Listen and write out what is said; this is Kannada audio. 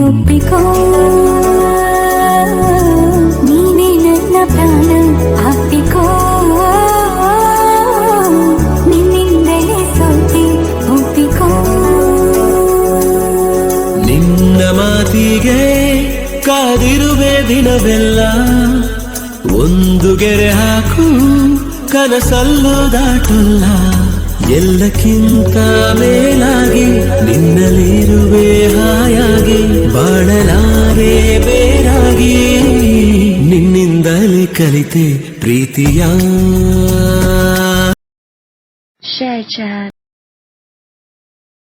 ಒಪ್ಪಿಕೋ ನೀನೇ ನನ್ನ ಪ್ರಾಣ ಹಾಕಿಕೋ ನಿನ್ನಿಂದಲೇ ಸೋತಿ ಒಪ್ಪಿಕೋ ನಿನ್ನ ಮಾತಿಗೆ ಕಾದಿರುವೆ ದಿನವೆಲ್ಲ ಒಂದು ಗೆರೆ ಹಾಕು ಕನಸಲ್ಲೂ ದಾಟಲ್ಲ ಎಲ್ಲಕ್ಕಿಂತ ಮೇಲಾಗಿ ನಿನ್ನಲ್ಲಿರುವೆ ಹಾಯಾಗಿ ಬಾಳಲಾರೆ ಬೇರಾಗಿ ನಿನ್ನಿಂದಲೇ ಕಲಿತೆ ಪ್ರೀತಿಯ